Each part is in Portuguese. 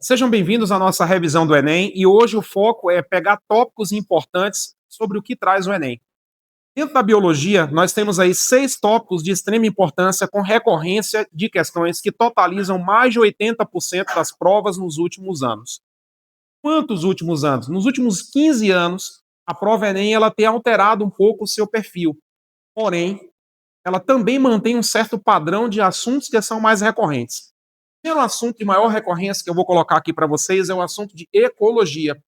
Sejam bem-vindos à nossa revisão do Enem e hoje o foco é pegar tópicos importantes sobre o que traz o Enem. Dentro da biologia, nós temos aí 6 tópicos de extrema importância com recorrência de questões que totalizam mais de 80% das provas nos últimos anos. Quantos últimos anos? Nos últimos 15 anos, a prova Enem ela tem alterado um pouco o seu perfil. Porém, ela também mantém um certo padrão de assuntos que são mais recorrentes. O primeiro assunto de maior recorrência que eu vou colocar aqui para vocês é o assunto de ecologia.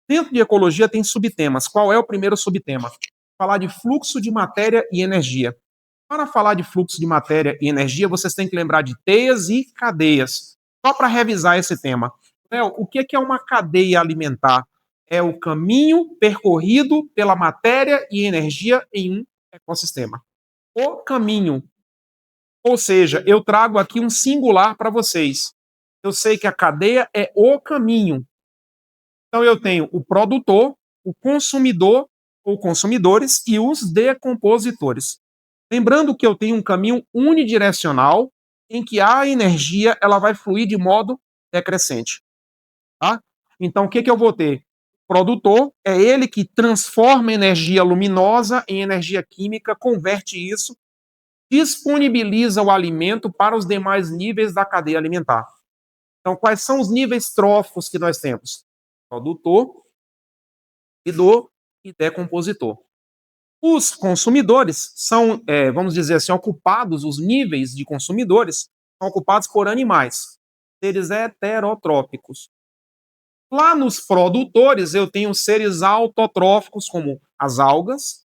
Dentro de ecologia tem subtemas. Qual é o primeiro subtema? Falar de fluxo de matéria e energia. Para falar de fluxo de matéria e energia, vocês têm que lembrar de teias e cadeias. Só para revisar esse tema. Léo, o que é uma cadeia alimentar? É o caminho percorrido pela matéria e energia em um ecossistema. O caminho. Ou seja, eu trago aqui um singular para vocês. Eu sei que a cadeia é o caminho. Então eu tenho o produtor, o consumidor ou consumidores e os decompositores. Lembrando que eu tenho um caminho unidirecional em que a energia ela vai fluir de modo decrescente. Tá? Então o que eu vou ter? O produtor é ele que transforma energia luminosa em energia química, converte isso, disponibiliza o alimento para os demais níveis da cadeia alimentar. Então, quais são os níveis tróficos que nós temos? Produtor, consumidor e decompositor. Os consumidores são, vamos dizer assim, ocupados, os níveis de consumidores são ocupados por animais, seres heterotrópicos. Lá nos produtores, eu tenho seres autotróficos, como as algas,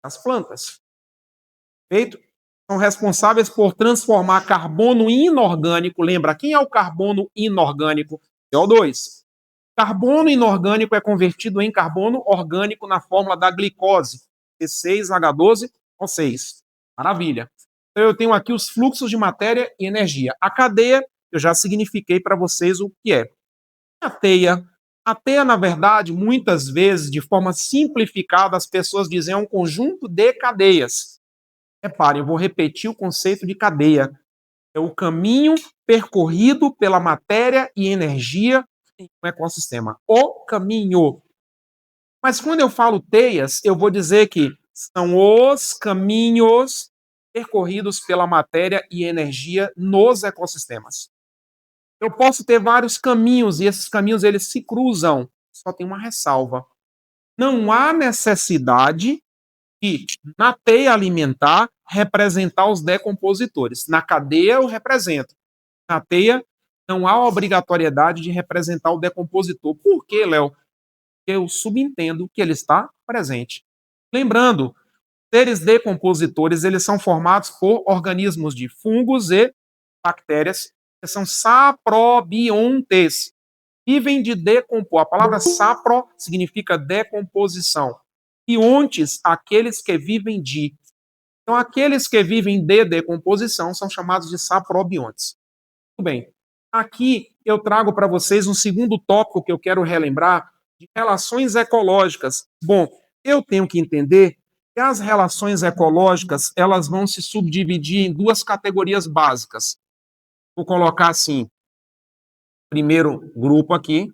as plantas. Feito? São responsáveis por transformar carbono inorgânico. Lembra, quem é o carbono inorgânico? CO2. Carbono inorgânico é convertido em carbono orgânico na fórmula da glicose, C6H12O6. Maravilha. Então eu tenho aqui os fluxos de matéria e energia. A cadeia, eu já signifiquei para vocês o que é. A teia, na verdade, muitas vezes, de forma simplificada, as pessoas dizem é um conjunto de cadeias. Reparem, eu vou repetir o conceito de cadeia. É o caminho percorrido pela matéria e energia em um ecossistema. O caminho. Mas quando eu falo teias, eu vou dizer que são os caminhos percorridos pela matéria e energia nos ecossistemas. Eu posso ter vários caminhos e esses caminhos eles se cruzam. Só tem uma ressalva. Não há necessidade de, na teia alimentar, representar os decompositores. Na cadeia eu represento. Na teia, não há obrigatoriedade de representar o decompositor. Por quê, Léo? Eu subentendo que ele está presente. Lembrando, seres decompositores, eles são formados por organismos de fungos e bactérias, que são saprobiontes. Vivem de decompor. A palavra sapro significa decomposição. Biontes, aqueles que vivem de. Então, aqueles que vivem de decomposição são chamados de saprobiontes. Muito bem. Aqui eu trago para vocês um segundo tópico que eu quero relembrar, de relações ecológicas. Bom, eu tenho que entender que as relações ecológicas elas vão se subdividir em duas categorias básicas. Vou colocar assim, primeiro grupo aqui,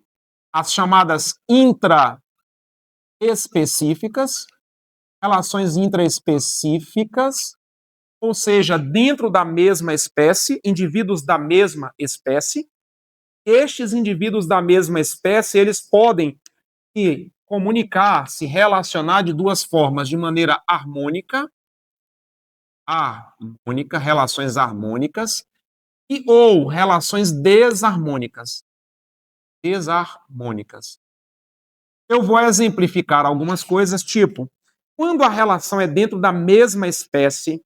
as chamadas intraespecíficas, relações intraespecíficas, ou seja, dentro da mesma espécie, indivíduos da mesma espécie. Estes indivíduos da mesma espécie, eles podem se comunicar, se relacionar de duas formas, de maneira harmônica, relações harmônicas, e ou relações desarmônicas. Eu vou exemplificar algumas coisas, tipo, quando a relação é dentro da mesma espécie,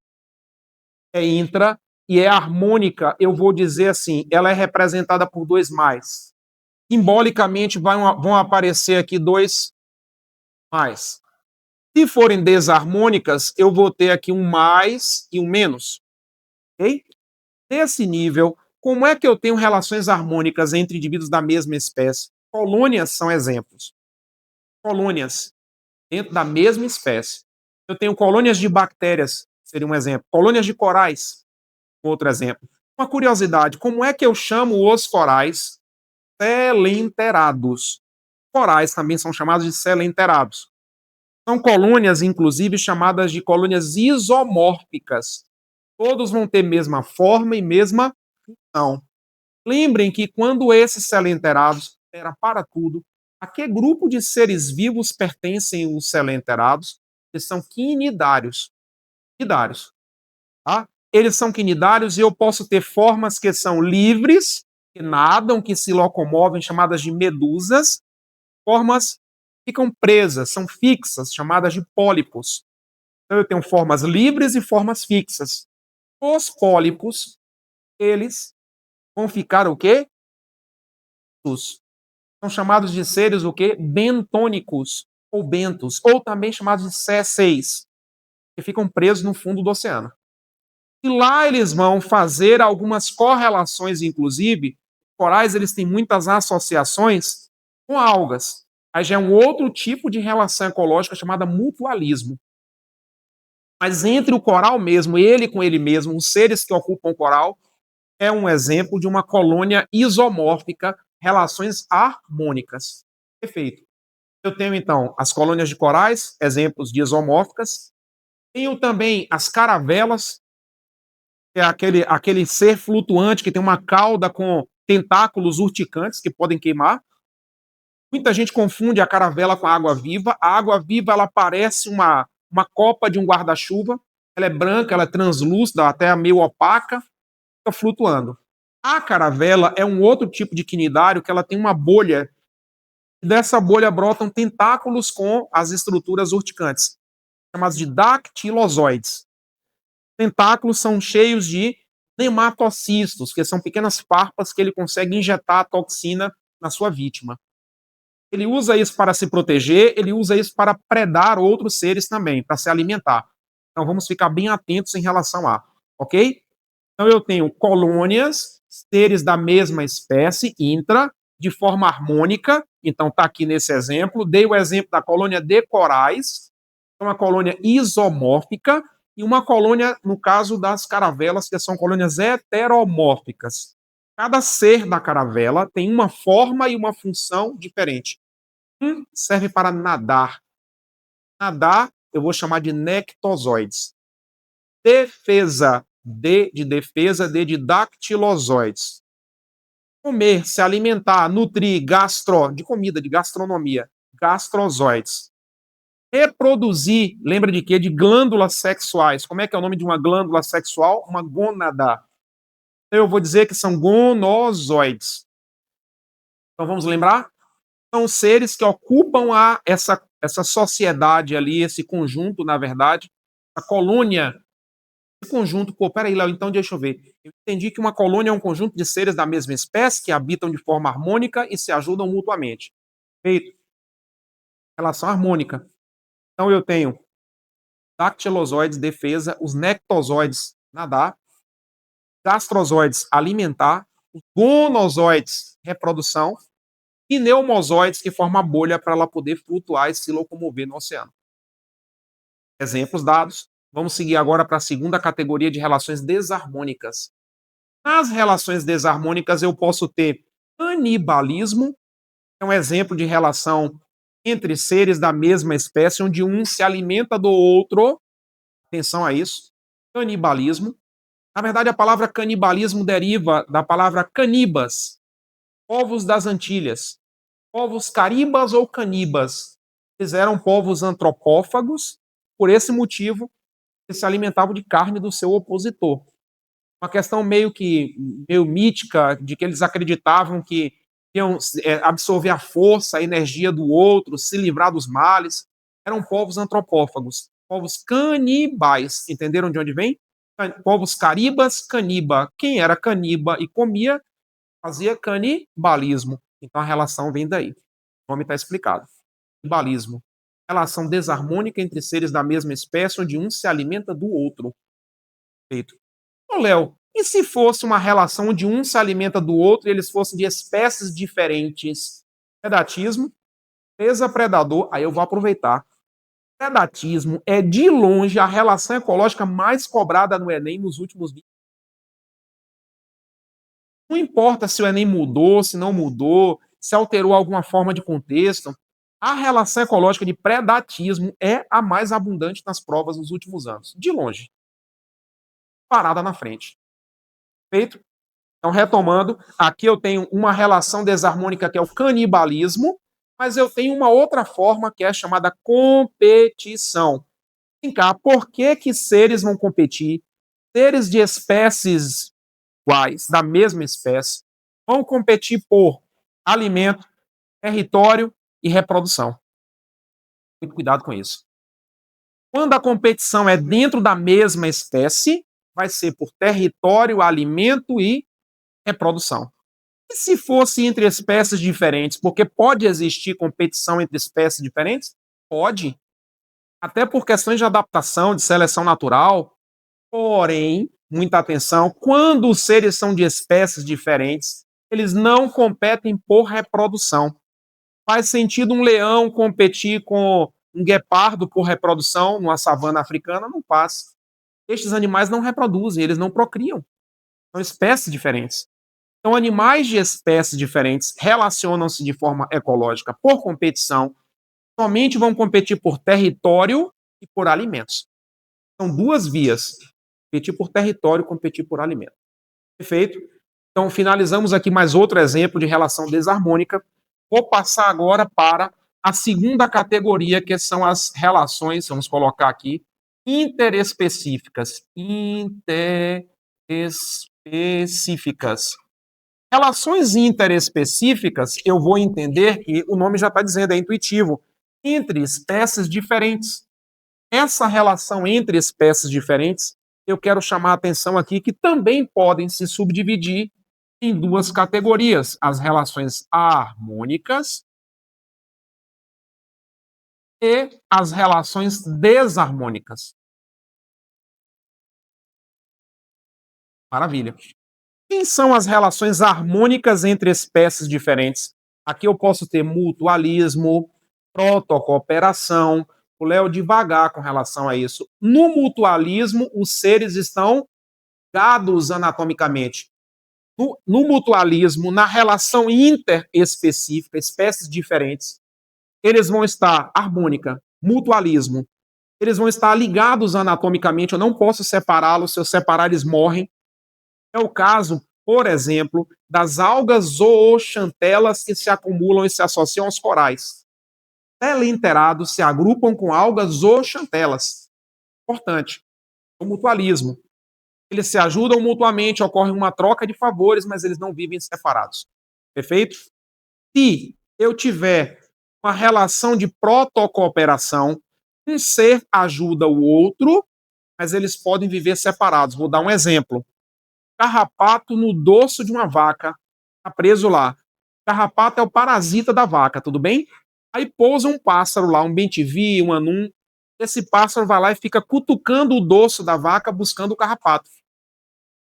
é intra, e é harmônica, eu vou dizer assim, ela é representada por 2 mais. Simbolicamente vão aparecer aqui 2 mais. Se forem desarmônicas, eu vou ter aqui um mais e um menos. Ok? Nesse nível, como é que eu tenho relações harmônicas entre indivíduos da mesma espécie? Colônias são exemplos. Colônias dentro da mesma espécie. Eu tenho colônias de bactérias, seria um exemplo. Colônias de corais, outro exemplo. Uma curiosidade, como é que eu chamo os corais? selenterados. Corais também são chamados de selenterados. São colônias, inclusive, chamadas de colônias isomórficas. Todos vão ter mesma forma e mesma função. Lembrem que quando esses selenterados, era para tudo, a que grupo de seres vivos pertencem os selenterados? Eles são quinidários. Quinidários, tá? Eles são quinidários e eu posso ter formas que são livres, que nadam, que se locomovem, chamadas de medusas, formas que ficam presas, são fixas, chamadas de pólipos. Então eu tenho formas livres e formas fixas. Os pólipos, eles vão ficar o quê? São chamados de seres o quê? Bentônicos, ou bentos, ou também chamados de sésseis, que ficam presos no fundo do oceano. E lá eles vão fazer algumas correlações, inclusive, corais eles têm muitas associações com algas. Aí já é um outro tipo de relação ecológica chamada mutualismo. Mas entre o coral mesmo, ele com ele mesmo, os seres que ocupam o coral, é um exemplo de uma colônia isomórfica, relações harmônicas. Perfeito. Eu tenho, então, as colônias de corais, exemplos de isomórficas. Tenho também as caravelas, que é aquele ser flutuante que tem uma cauda com tentáculos urticantes que podem queimar. Muita gente confunde a caravela com a água-viva. A água-viva, ela parece uma copa de um guarda-chuva. Ela é branca, ela é translúcida, até meio opaca, fica flutuando. A caravela é um outro tipo de quinidário que ela tem uma bolha. Dessa bolha brotam tentáculos com as estruturas urticantes, chamados de dactilozoides. Tentáculos são cheios de nematocistos, que são pequenas farpas que ele consegue injetar a toxina na sua vítima. Ele usa isso para se proteger, ele usa isso para predar outros seres também, para se alimentar. Então vamos ficar bem atentos em relação a, ok? Então eu tenho colônias, seres da mesma espécie, intra, de forma harmônica. Então está aqui nesse exemplo. Dei o exemplo da colônia de corais, uma colônia isomórfica, e uma colônia, no caso das caravelas, que são colônias heteromórficas. Cada ser da caravela tem uma forma e uma função diferente. Um serve para nadar. Nadar, eu vou chamar de nectozoides. Defesa, D de defesa, D de dactilozoides. Comer, se alimentar, nutrir, de comida, de gastronomia, gastrozoides. Reproduzir, lembra de quê? De glândulas sexuais. Como é que é o nome de uma glândula sexual? Uma gônada. Eu vou dizer que são gonozoides. Então vamos lembrar? São seres que ocupam essa sociedade ali, esse conjunto, na verdade, a colônia. Esse conjunto, pô, peraí, Léo, então deixa eu ver. Eu entendi que uma colônia é um conjunto de seres da mesma espécie que habitam de forma harmônica e se ajudam mutuamente. Feito. Relação harmônica. Então eu tenho dactilozoides, defesa, os nectozoides, nadar, gastrozoides, alimentar, os gonozoides, reprodução, e neumozoides, que formam a bolha para ela poder flutuar e se locomover no oceano. Exemplos dados. Vamos seguir agora para a segunda categoria de relações desarmônicas. Nas relações desarmônicas, eu posso ter canibalismo, que é um exemplo de relação entre seres da mesma espécie, onde um se alimenta do outro. Atenção a isso. Canibalismo. Na verdade, a palavra canibalismo deriva da palavra canibas, povos das Antilhas. Povos caribas ou canibas. Eles eram povos antropófagos, por esse motivo, eles se alimentavam de carne do seu opositor. Uma questão meio mítica, de que eles acreditavam que iam absorver a força, a energia do outro, se livrar dos males. Eram povos antropófagos, povos canibais. Entenderam de onde vem? Povos caribas, caniba. Quem era caniba e comia, fazia canibalismo. Então a relação vem daí. O nome está explicado. Canibalismo. Relação desarmônica entre seres da mesma espécie, onde um se alimenta do outro. Feito. Ô, Léo, e se fosse uma relação onde um se alimenta do outro e eles fossem de espécies diferentes? Predatismo, presa-predador, aí eu vou aproveitar. Predatismo é, de longe, a relação ecológica mais cobrada no Enem nos últimos 20 anos. Não importa se o Enem mudou, se não mudou, se alterou alguma forma de contexto, a relação ecológica de predatismo é a mais abundante nas provas nos últimos anos. De longe, parada na frente. Feito? Então, retomando, aqui eu tenho uma relação desarmônica que é o canibalismo, mas eu tenho uma outra forma que é chamada competição. Vem cá, por que que seres vão competir? Seres de espécies iguais, da mesma espécie, vão competir por alimento, território e reprodução. Muito cuidado com isso. Quando a competição é dentro da mesma espécie, vai ser por território, alimento e reprodução. E se fosse entre espécies diferentes? Porque pode existir competição entre espécies diferentes? Pode. Até por questões de adaptação, de seleção natural. Porém, muita atenção, quando os seres são de espécies diferentes, eles não competem por reprodução. Faz sentido um leão competir com um guepardo por reprodução numa savana africana? Não faz. Estes animais não reproduzem, eles não procriam. São espécies diferentes. Então, animais de espécies diferentes relacionam-se de forma ecológica por competição, somente vão competir por território e por alimentos. São duas vias: competir por território e competir por alimento. Perfeito? Então, finalizamos aqui mais outro exemplo de relação desarmônica. Vou passar agora para a segunda categoria, que são as relações, vamos colocar aqui, interespecíficas. Interespecíficas. Relações interespecíficas, eu vou entender que o nome já está dizendo, é intuitivo, entre espécies diferentes. Essa relação entre espécies diferentes, eu quero chamar a atenção aqui que também podem se subdividir em duas categorias: as relações harmônicas e as relações desarmônicas. Maravilha. Quem são as relações harmônicas entre espécies diferentes? Aqui eu posso ter mutualismo, protocooperação. O Léo devagar com relação a isso. No mutualismo, os seres estão ligados anatomicamente. No mutualismo, na relação interespecífica, espécies diferentes, eles vão estar harmônica, mutualismo. Eles vão estar ligados anatomicamente, eu não posso separá-los, se eu separar eles morrem. É o caso, por exemplo, das algas zooxantelas que se acumulam e se associam aos corais. Telenterados se agrupam com algas zooxantelas. Importante. O mutualismo. Eles se ajudam mutuamente, ocorre uma troca de favores, mas eles não vivem separados. Perfeito? Se eu tiver uma relação de protocooperação, um ser ajuda o outro, mas eles podem viver separados. Vou dar um exemplo. Carrapato no dorso de uma vaca, está preso lá. Carrapato é o parasita da vaca, tudo bem? Aí pousa um pássaro lá, um bem-te-vi, um anum. Esse pássaro vai lá e fica cutucando o dorso da vaca, buscando o carrapato.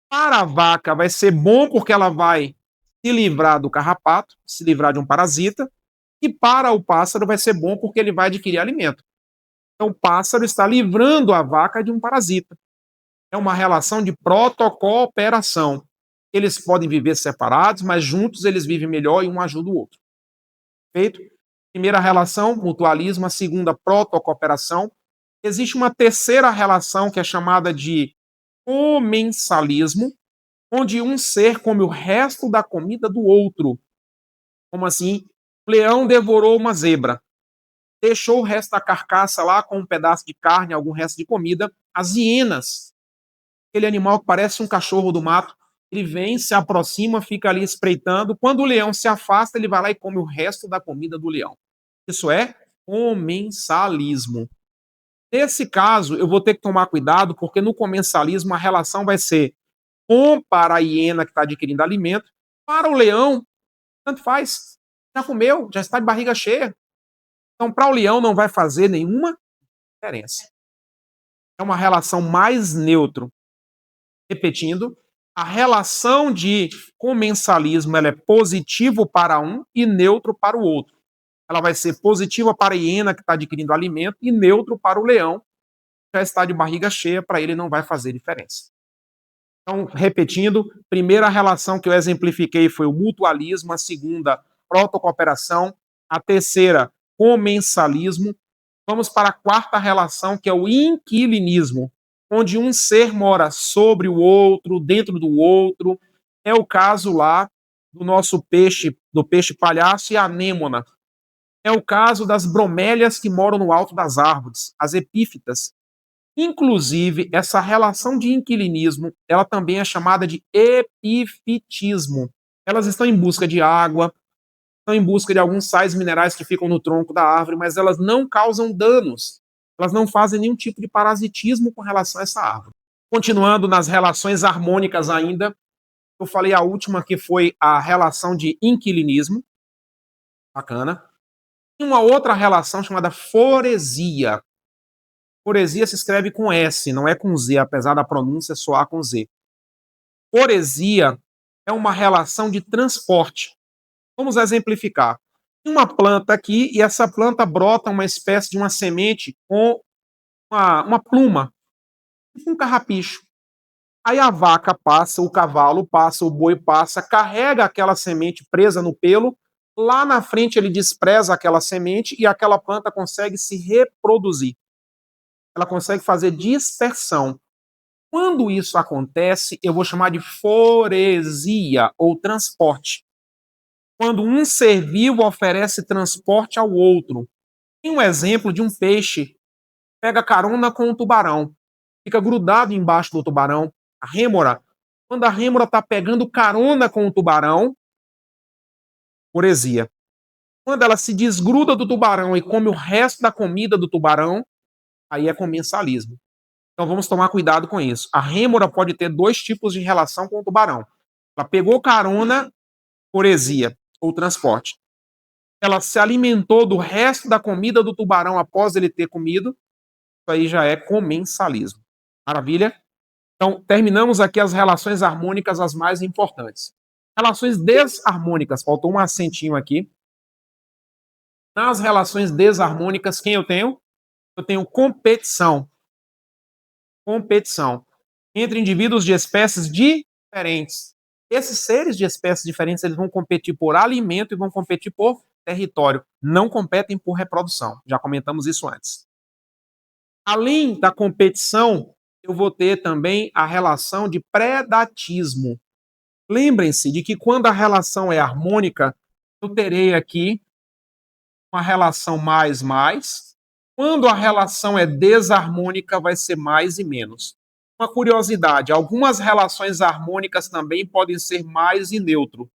Para a vaca vai ser bom porque ela vai se livrar do carrapato, se livrar de um parasita, e para o pássaro vai ser bom porque ele vai adquirir alimento. Então o pássaro está livrando a vaca de um parasita. É uma relação de protocooperação. Eles podem viver separados, mas juntos eles vivem melhor e um ajuda o outro. Feito? Primeira relação, mutualismo. A segunda, protocooperação. Existe uma terceira relação que é chamada de comensalismo, onde um ser come o resto da comida do outro. Como assim? O leão devorou uma zebra, deixou o resto da carcaça lá com um pedaço de carne, algum resto de comida. As hienas, aquele animal que parece um cachorro do mato, ele vem, se aproxima, fica ali espreitando. Quando o leão se afasta, ele vai lá e come o resto da comida do leão. Isso é comensalismo. Nesse caso, eu vou ter que tomar cuidado, porque no comensalismo a relação vai ser bom para a hiena que está adquirindo alimento, para o leão, tanto faz. Já comeu, já está de barriga cheia. Então, para o leão não vai fazer nenhuma diferença. É uma relação mais neutra. Repetindo, a relação de comensalismo ela é positivo para um e neutro para o outro. Ela vai ser positiva para a hiena que está adquirindo alimento e neutro para o leão que já está de barriga cheia, para ele não vai fazer diferença. Então, repetindo, primeira relação que eu exemplifiquei foi o mutualismo, a segunda, protocooperação, a terceira, comensalismo. Vamos para a quarta relação, que é o inquilinismo, onde um ser mora sobre o outro, dentro do outro. É o caso lá do nosso peixe, do peixe palhaço e a anêmona. É o caso das bromélias que moram no alto das árvores, as epífitas. Inclusive, essa relação de inquilinismo, ela também é chamada de epifitismo. Elas estão em busca de água, estão em busca de alguns sais minerais que ficam no tronco da árvore, mas elas não causam danos. Elas não fazem nenhum tipo de parasitismo com relação a essa árvore. Continuando nas relações harmônicas ainda, eu falei a última que foi a relação de inquilinismo. Bacana. E uma outra relação chamada foresia. Foresia se escreve com S, não é com Z, apesar da pronúncia soar com Z. Foresia é uma relação de transporte. Vamos exemplificar. Tem uma planta aqui e essa planta brota uma espécie de uma semente com uma pluma, tipo um carrapicho. Aí a vaca passa, o cavalo passa, o boi passa, carrega aquela semente presa no pelo, lá na frente ele despreza aquela semente e aquela planta consegue se reproduzir. Ela consegue fazer dispersão. Quando isso acontece, eu vou chamar de foresia ou transporte. Quando um ser vivo oferece transporte ao outro. Tem um exemplo de um peixe pega carona com um tubarão, fica grudado embaixo do tubarão, a rêmora. Quando a rêmora está pegando carona com o tubarão, foresia. Quando ela se desgruda do tubarão e come o resto da comida do tubarão, aí é comensalismo. Então vamos tomar cuidado com isso. A rêmora pode ter dois tipos de relação com o tubarão. Ela pegou carona, foresia, ou transporte. Ela se alimentou do resto da comida do tubarão após ele ter comido, isso aí já é comensalismo. Maravilha? Então, terminamos aqui as relações harmônicas, as mais importantes. Relações desarmônicas, faltou um acentinho aqui. Nas relações desarmônicas, quem eu tenho? Eu tenho competição. Competição entre indivíduos de espécies diferentes. Esses seres de espécies diferentes, eles vão competir por alimento e vão competir por território. Não competem por reprodução. Já comentamos isso antes. Além da competição, eu vou ter também a relação de predatismo. Lembrem-se de que quando a relação é harmônica, eu terei aqui uma relação mais. Quando a relação é desarmônica, vai ser mais e menos. Uma curiosidade, algumas relações harmônicas também podem ser mais e neutro,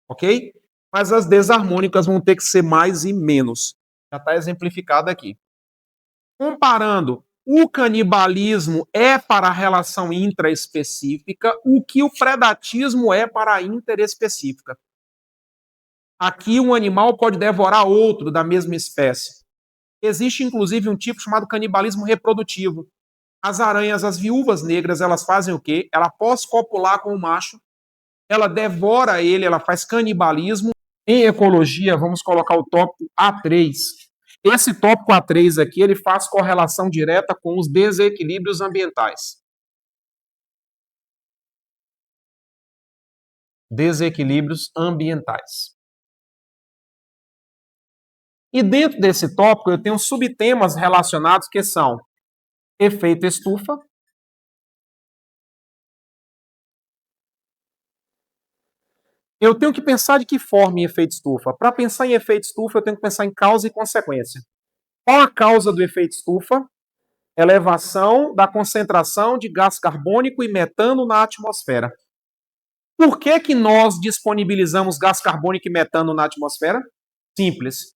ok? Mas as desarmônicas vão ter que ser mais e menos. Já está exemplificado aqui. Comparando, o canibalismo é para a relação intraespecífica, o que o predatismo é para a interespecífica. Aqui um animal pode devorar outro da mesma espécie. Existe inclusive um tipo chamado canibalismo reprodutivo. As aranhas, as viúvas negras, elas fazem o quê? Ela após copular com o macho, ela devora ele, ela faz canibalismo. Em ecologia, vamos colocar o tópico A3. Esse tópico A3 aqui, ele faz correlação direta com os desequilíbrios ambientais. Desequilíbrios ambientais. E dentro desse tópico, eu tenho subtemas relacionados que são efeito estufa, eu tenho que pensar de que forma em efeito estufa. Para pensar em efeito estufa, eu tenho que pensar em causa e consequência. Qual a causa do efeito estufa? Elevação da concentração de gás carbônico e metano na atmosfera. Por que nós disponibilizamos gás carbônico e metano na atmosfera? Simples.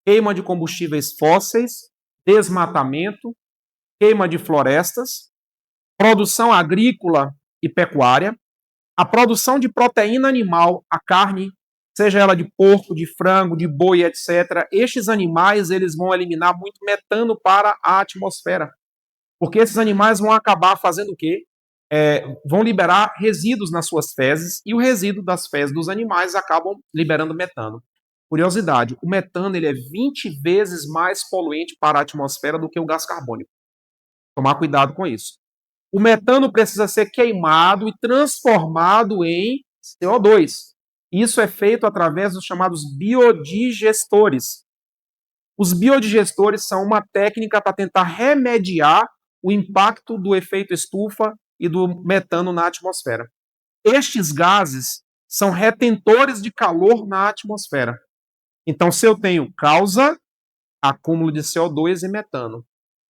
Queima de combustíveis fósseis, desmatamento, queima de florestas, produção agrícola e pecuária, a produção de proteína animal, a carne, seja ela de porco, de frango, de boi, etc. Estes animais, eles vão eliminar muito metano para a atmosfera. Porque esses animais vão acabar fazendo o quê? Vão liberar resíduos nas suas fezes e o resíduo das fezes dos animais acabam liberando metano. Curiosidade, o metano ele é 20 vezes mais poluente para a atmosfera do que o gás carbônico. Tomar cuidado com isso. O metano precisa ser queimado e transformado em CO2. Isso é feito através dos chamados biodigestores. Os biodigestores são uma técnica para tentar remediar o impacto do efeito estufa e do metano na atmosfera. Estes gases são retentores de calor na atmosfera. Então, se eu tenho causa, acúmulo de CO2 e metano,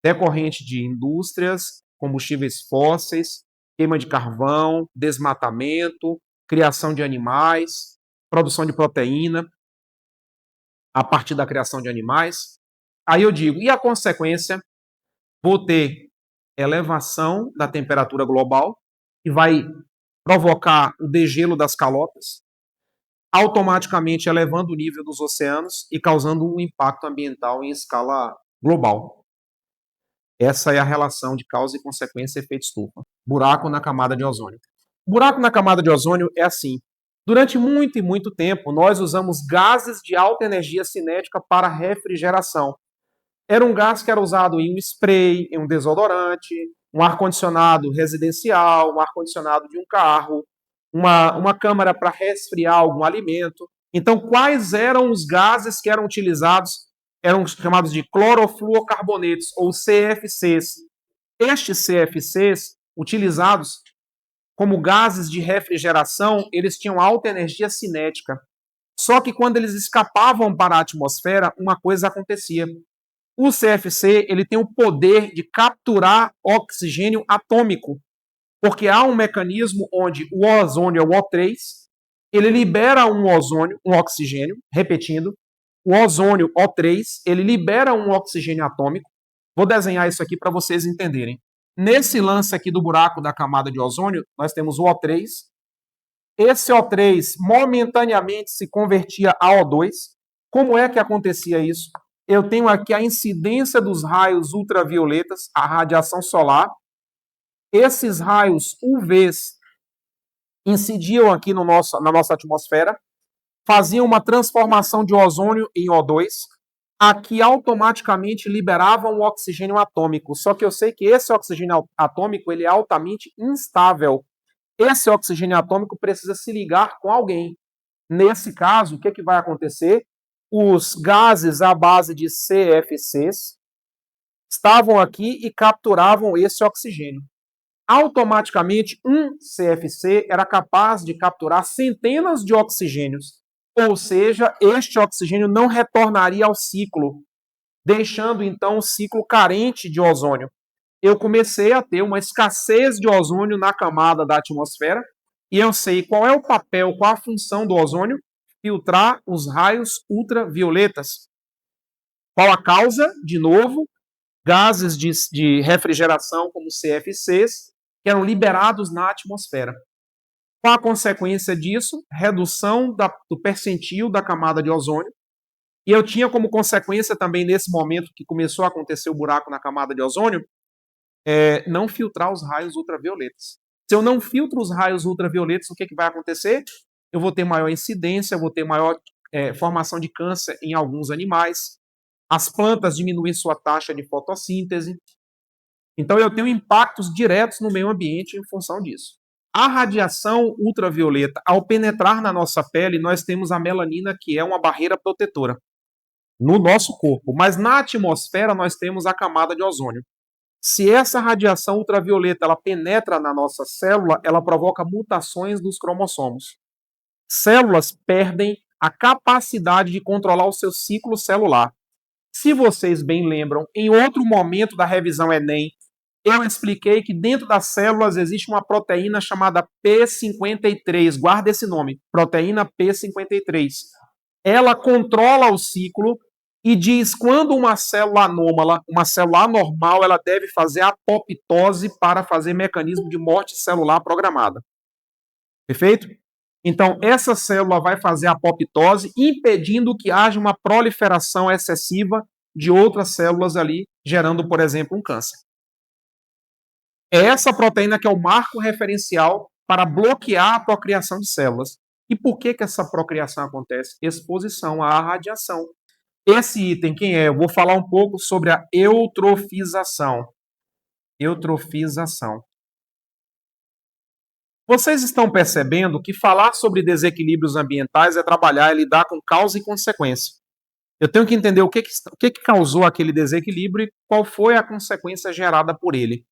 decorrente de indústrias, combustíveis fósseis, queima de carvão, desmatamento, criação de animais, produção de proteína a partir da criação de animais. Aí eu digo, e a consequência? Vou ter elevação da temperatura global, que vai provocar o degelo das calotas, automaticamente elevando o nível dos oceanos e causando um impacto ambiental em escala global. Essa é a relação de causa e consequência efeito estufa. Buraco na camada de ozônio. Buraco na camada de ozônio é assim. Durante muito e muito tempo, nós usamos gases de alta energia cinética para refrigeração. Era um gás que era usado em um spray, em um desodorante, um ar-condicionado residencial, um ar-condicionado de um carro, uma câmara para resfriar algum alimento. Então, quais eram os gases que eram utilizados? Eram chamados de clorofluorcarbonetos, ou CFCs. Estes CFCs, utilizados como gases de refrigeração, eles tinham alta energia cinética. Só que quando eles escapavam para a atmosfera, uma coisa acontecia. O CFC ele tem o poder de capturar oxigênio atômico, porque há um mecanismo onde o ozônio é o O3, ele libera um oxigênio, repetindo, o ozônio O3, ele libera um oxigênio atômico. Vou desenhar isso aqui para vocês entenderem. Nesse lance aqui do buraco da camada de ozônio, nós temos o O3. Esse O3 momentaneamente se convertia a O2. Como é que acontecia isso? Eu tenho aqui a incidência dos raios ultravioletas, a radiação solar. Esses raios UVs incidiam aqui no na nossa atmosfera, faziam uma transformação de ozônio em O2, aqui automaticamente liberavam o oxigênio atômico. Só que eu sei que esse oxigênio atômico ele é altamente instável. Esse oxigênio atômico precisa se ligar com alguém. Nesse caso, o que vai acontecer? Os gases à base de CFCs estavam aqui e capturavam esse oxigênio. Automaticamente, um CFC era capaz de capturar centenas de oxigênios, ou seja, este oxigênio não retornaria ao ciclo, deixando então o ciclo carente de ozônio. Eu comecei a ter uma escassez de ozônio na camada da atmosfera, e eu sei qual é o papel, qual a função do ozônio: filtrar os raios ultravioletas. Qual a causa? De novo, gases de refrigeração, como CFCs, que eram liberados na atmosfera. Qual a consequência disso? Redução do percentil da camada de ozônio. E eu tinha como consequência também, nesse momento que começou a acontecer o buraco na camada de ozônio, não filtrar os raios ultravioletas. Se eu não filtro os raios ultravioletas, o que vai acontecer? Eu vou ter maior incidência, vou ter maior formação de câncer em alguns animais. As plantas diminuem sua taxa de fotossíntese. Então, eu tenho impactos diretos no meio ambiente em função disso. A radiação ultravioleta, ao penetrar na nossa pele, nós temos a melanina, que é uma barreira protetora no nosso corpo. Mas na atmosfera, nós temos a camada de ozônio. Se essa radiação ultravioleta ela penetra na nossa célula, ela provoca mutações dos cromossomos. Células perdem a capacidade de controlar o seu ciclo celular. Se vocês bem lembram, em outro momento da revisão Enem, eu expliquei que dentro das células existe uma proteína chamada P53. Guarda esse nome, proteína P53. Ela controla o ciclo e diz quando uma célula anômala, uma célula anormal, ela deve fazer apoptose para fazer mecanismo de morte celular programada. Perfeito? Então, essa célula vai fazer apoptose, impedindo que haja uma proliferação excessiva de outras células ali, gerando, por exemplo, um câncer. É essa proteína que é o marco referencial para bloquear a procriação de células. E por que essa procriação acontece? Exposição à radiação. Esse item, quem é? Eu vou falar um pouco sobre a eutrofização. Eutrofização. Vocês estão percebendo que falar sobre desequilíbrios ambientais é trabalhar, é lidar com causa e consequência. Eu tenho que entender o que causou aquele desequilíbrio e qual foi a consequência gerada por ele.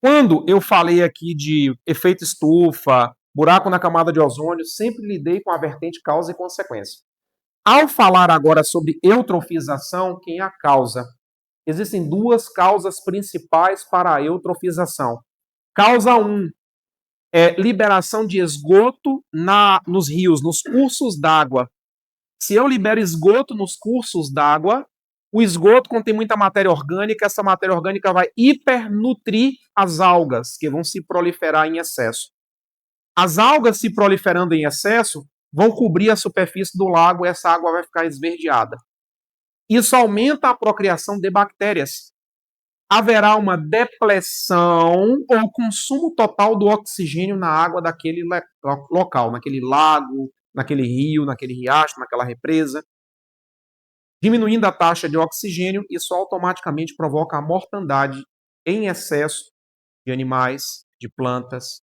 Quando eu falei aqui de efeito estufa, buraco na camada de ozônio, sempre lidei com a vertente causa e consequência. Ao falar agora sobre eutrofização, quem é a causa? Existem duas causas principais para a eutrofização. Causa 1 é liberação de esgoto nos rios, nos cursos d'água. Se eu libero esgoto nos cursos d'água, o esgoto contém muita matéria orgânica, essa matéria orgânica vai hipernutrir as algas, que vão se proliferar em excesso. As algas se proliferando em excesso vão cobrir a superfície do lago e essa água vai ficar esverdeada. Isso aumenta a procriação de bactérias. Haverá uma depleção ou consumo total do oxigênio na água daquele local, naquele lago, naquele rio, naquele riacho, naquela represa. Diminuindo a taxa de oxigênio, isso automaticamente provoca a mortandade em excesso de animais, de plantas,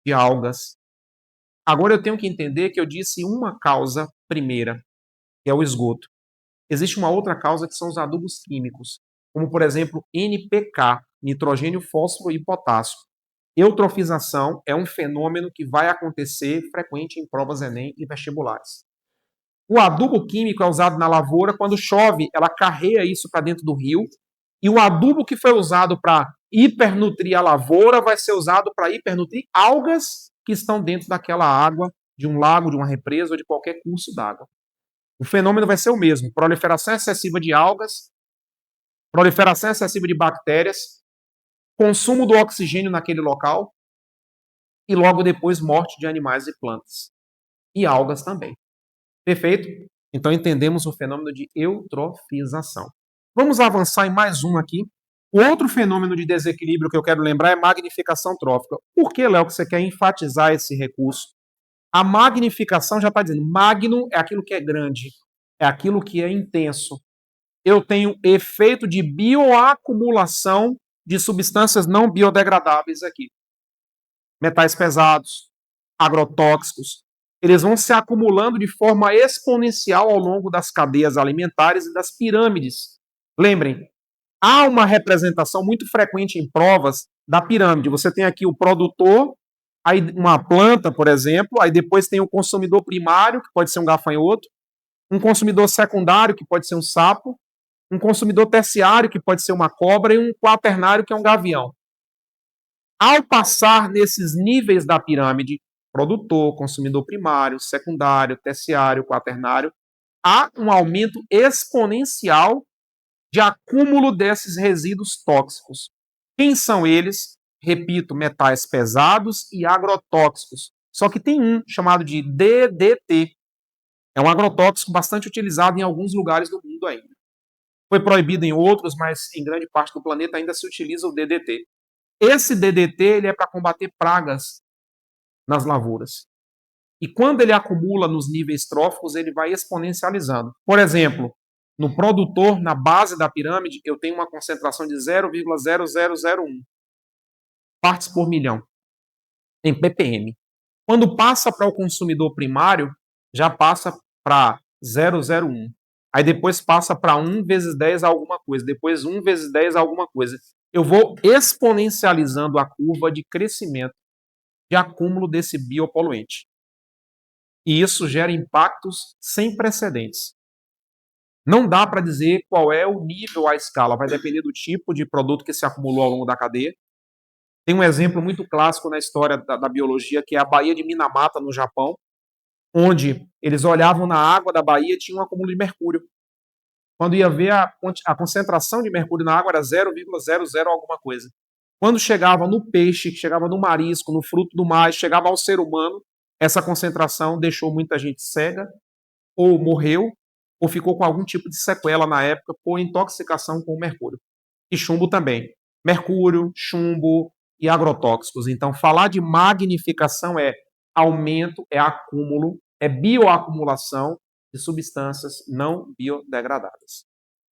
de algas. Agora eu tenho que entender que eu disse uma causa primeira, que é o esgoto. Existe uma outra causa que são os adubos químicos, como por exemplo NPK, nitrogênio, fósforo e potássio. Eutrofização é um fenômeno que vai acontecer frequente em provas Enem e vestibulares. O adubo químico é usado na lavoura, quando chove, ela carrega isso para dentro do rio, e o adubo que foi usado para hipernutrir a lavoura vai ser usado para hipernutrir algas que estão dentro daquela água, de um lago, de uma represa ou de qualquer curso d'água. O fenômeno vai ser o mesmo: proliferação excessiva de algas, proliferação excessiva de bactérias, consumo do oxigênio naquele local e logo depois morte de animais e plantas. E algas também. Perfeito? Então entendemos o fenômeno de eutrofização. Vamos avançar em mais um aqui. O outro fenômeno de desequilíbrio que eu quero lembrar é magnificação trófica. Por que, Léo, que você quer enfatizar esse recurso? A magnificação já está dizendo, magno é aquilo que é grande, é aquilo que é intenso. Eu tenho efeito de bioacumulação de substâncias não biodegradáveis aqui. Metais pesados, agrotóxicos, eles vão se acumulando de forma exponencial ao longo das cadeias alimentares e das pirâmides. Lembrem, há uma representação muito frequente em provas da pirâmide. Você tem aqui o produtor, aí uma planta, por exemplo, aí depois tem o consumidor primário, que pode ser um gafanhoto, um consumidor secundário, que pode ser um sapo, um consumidor terciário, que pode ser uma cobra, e um quaternário, que é um gavião. Ao passar nesses níveis da pirâmide, produtor, consumidor primário, secundário, terciário, quaternário, há um aumento exponencial de acúmulo desses resíduos tóxicos. Quem são eles? Repito, metais pesados e agrotóxicos. Só que tem um chamado de DDT. É um agrotóxico bastante utilizado em alguns lugares do mundo ainda. Foi proibido em outros, mas em grande parte do planeta ainda se utiliza o DDT. Esse DDT ele é para combater pragas nas lavouras. E quando ele acumula nos níveis tróficos, ele vai exponencializando. Por exemplo, no produtor, na base da pirâmide, eu tenho uma concentração de 0,0001 partes por milhão em ppm. Quando passa para o consumidor primário, já passa para 0,01. Aí depois passa para 1 vezes 10 alguma coisa, depois 1 vezes 10 alguma coisa. Eu vou exponencializando a curva de crescimento de acúmulo desse biopoluente. E isso gera impactos sem precedentes. Não dá para dizer qual é o nível, a escala, vai depender do tipo de produto que se acumulou ao longo da cadeia. Tem um exemplo muito clássico na história da biologia, que é a Baía de Minamata, no Japão, onde eles olhavam na água da baía e tinha um acúmulo de mercúrio. Quando ia ver, a concentração de mercúrio na água era 0,00 alguma coisa. Quando chegava no peixe, chegava no marisco, no fruto do mar, chegava ao ser humano, essa concentração deixou muita gente cega, ou morreu, ou ficou com algum tipo de sequela na época por intoxicação com o mercúrio. E chumbo também. Mercúrio, chumbo e agrotóxicos. Então, falar de magnificação é aumento, é acúmulo, é bioacumulação de substâncias não biodegradáveis.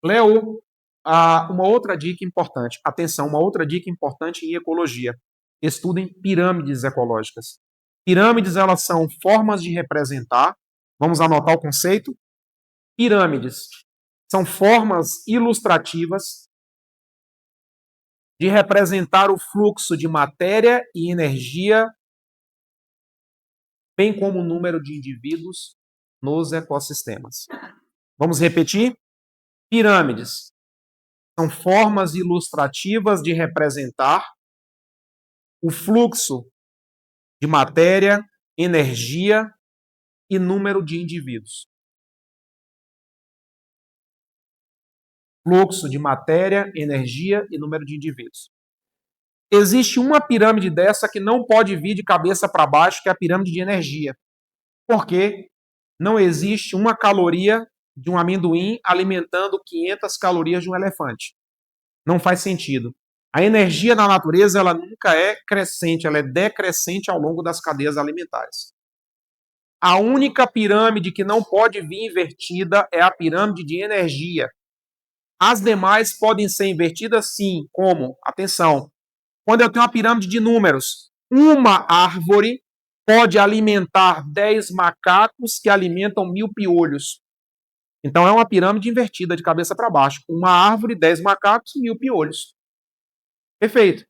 Léo, uma outra dica importante. Atenção, uma outra dica importante em ecologia. Estudem pirâmides ecológicas. Pirâmides, elas são formas de representar, vamos anotar o conceito? Pirâmides são formas ilustrativas de representar o fluxo de matéria e energia, bem como o número de indivíduos nos ecossistemas. Vamos repetir? Pirâmides são formas ilustrativas de representar o fluxo de matéria, energia e número de indivíduos. Fluxo de matéria, energia e número de indivíduos. Existe uma pirâmide dessa que não pode vir de cabeça para baixo, que é a pirâmide de energia. Por quê? Não existe uma caloria de um amendoim alimentando 500 calorias de um elefante. Não faz sentido. A energia na natureza, ela nunca é crescente, ela é decrescente ao longo das cadeias alimentares. A única pirâmide que não pode vir invertida é a pirâmide de energia. As demais podem ser invertidas sim, como? Atenção, quando eu tenho uma pirâmide de números, uma árvore pode alimentar 10 macacos que alimentam 1000 piolhos. Então é uma pirâmide invertida de cabeça para baixo. Uma árvore, 10 macacos, 1000 piolhos. Perfeito.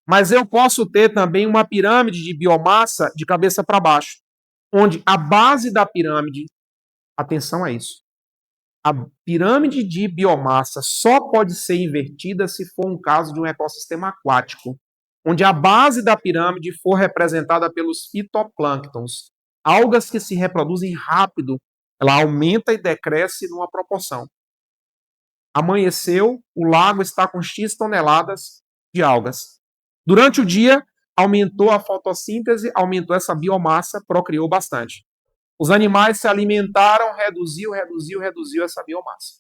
Mas eu posso ter também uma pirâmide de biomassa de cabeça para baixo, onde a base da pirâmide, atenção a isso, a pirâmide de biomassa só pode ser invertida se for um caso de um ecossistema aquático, onde a base da pirâmide for representada pelos fitoplânctons, algas que se reproduzem rápido, ela aumenta e decresce numa proporção. Amanheceu, o lago está com X toneladas de algas. Durante o dia, aumentou a fotossíntese, aumentou essa biomassa, procriou bastante. Os animais se alimentaram, reduziu essa biomassa.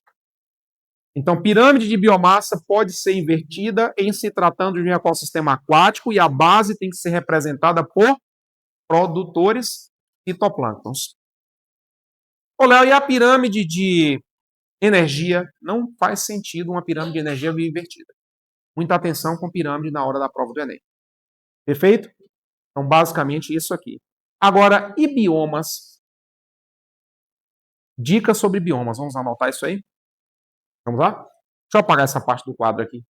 Então, pirâmide de biomassa pode ser invertida em se tratando de um ecossistema aquático e a base tem que ser representada por produtores fitoplânctons. Ô, Léo, e a pirâmide de energia? Não faz sentido uma pirâmide de energia vir invertida. Muita atenção com pirâmide na hora da prova do Enem. Perfeito? Então, basicamente, isso aqui. Agora, e biomas? Dicas sobre biomas. Vamos anotar isso aí? Vamos lá? Deixa eu apagar essa parte do quadro aqui.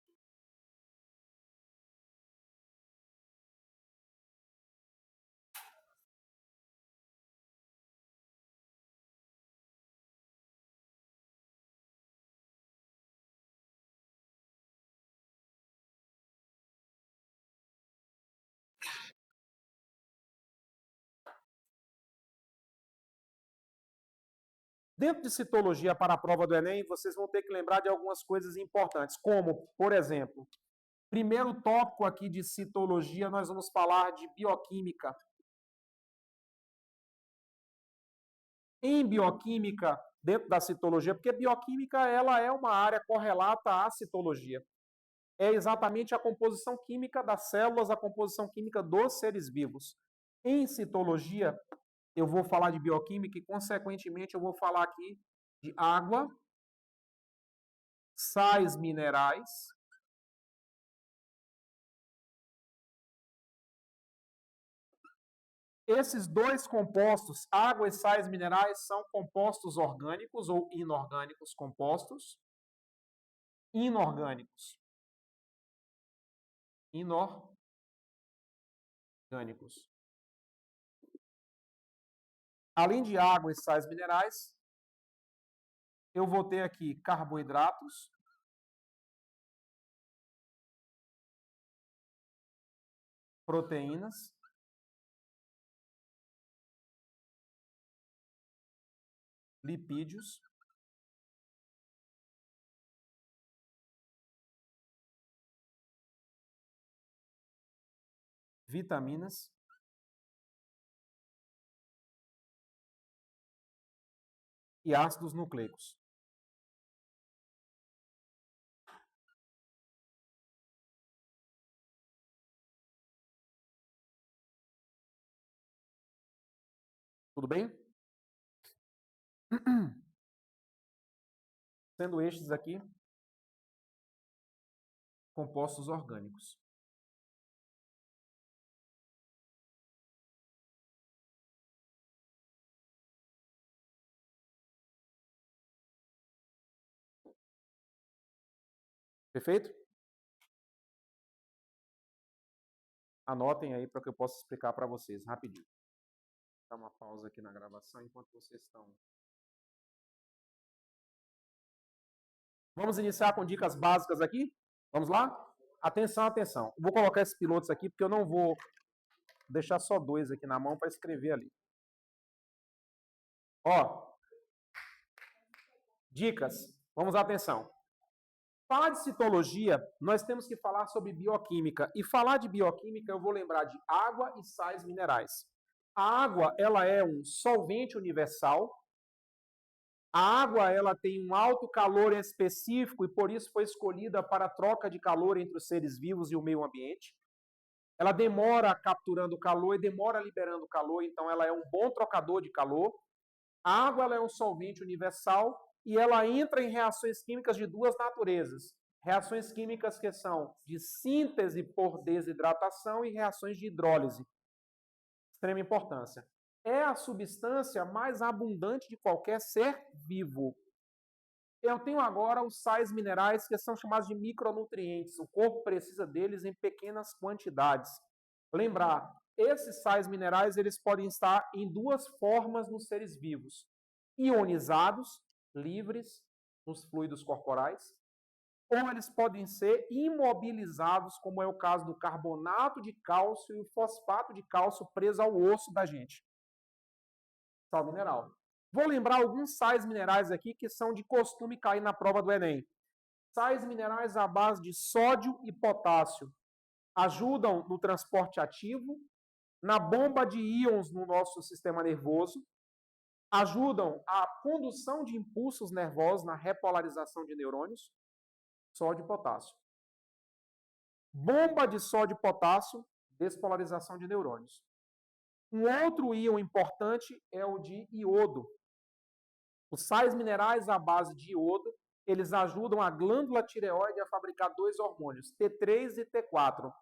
Dentro de citologia para a prova do Enem, vocês vão ter que lembrar de algumas coisas importantes, como, por exemplo, primeiro tópico aqui de citologia, nós vamos falar de bioquímica. Em bioquímica, dentro da citologia, porque bioquímica ela é uma área correlata à citologia. É exatamente a composição química das células, a composição química dos seres vivos. Em citologia, eu vou falar de bioquímica e, consequentemente, eu vou falar aqui de água, sais minerais, esses dois compostos, água e sais minerais, são compostos orgânicos ou inorgânicos, compostos inorgânicos. Inorgânicos. Além de água e sais minerais, eu vou ter aqui carboidratos, proteínas, lipídios, vitaminas e ácidos nucleicos. Tudo bem? Sendo estes aqui compostos orgânicos. Perfeito? Anotem aí para que eu possa explicar para vocês rapidinho. Vou dar uma pausa aqui na gravação enquanto vocês estão. Vamos iniciar com dicas básicas aqui? Vamos lá? Atenção, atenção. Vou colocar esses pilotos aqui porque eu não vou deixar só 2 aqui na mão para escrever ali. Ó, dicas. Vamos à atenção. Falar de citologia, nós temos que falar sobre bioquímica. E falar de bioquímica, eu vou lembrar de água e sais minerais. A água, ela é um solvente universal. A água, ela tem um alto calor específico e por isso foi escolhida para a troca de calor entre os seres vivos e o meio ambiente. Ela demora capturando calor e demora liberando calor, então ela é um bom trocador de calor. A água, ela é um solvente universal e ela entra em reações químicas de 2 naturezas. Reações químicas que são de síntese por desidratação e reações de hidrólise. Extrema importância. É a substância mais abundante de qualquer ser vivo. Eu tenho agora os sais minerais que são chamados de micronutrientes. O corpo precisa deles em pequenas quantidades. Lembrar, esses sais minerais eles podem estar em 2 formas nos seres vivos. Ionizados, livres nos fluidos corporais, ou eles podem ser imobilizados, como é o caso do carbonato de cálcio e o fosfato de cálcio preso ao osso da gente. Sal mineral. Vou lembrar alguns sais minerais aqui que são de costume cair na prova do Enem. Sais minerais à base de sódio e potássio ajudam no transporte ativo, na bomba de íons no nosso sistema nervoso, ajudam a condução de impulsos nervosos na repolarização de neurônios, sódio e potássio. Bomba de sódio e potássio, despolarização de neurônios. Um outro íon importante é o de iodo. Os sais minerais à base de iodo, eles ajudam a glândula tireoide a fabricar 2 hormônios, T3 e T4.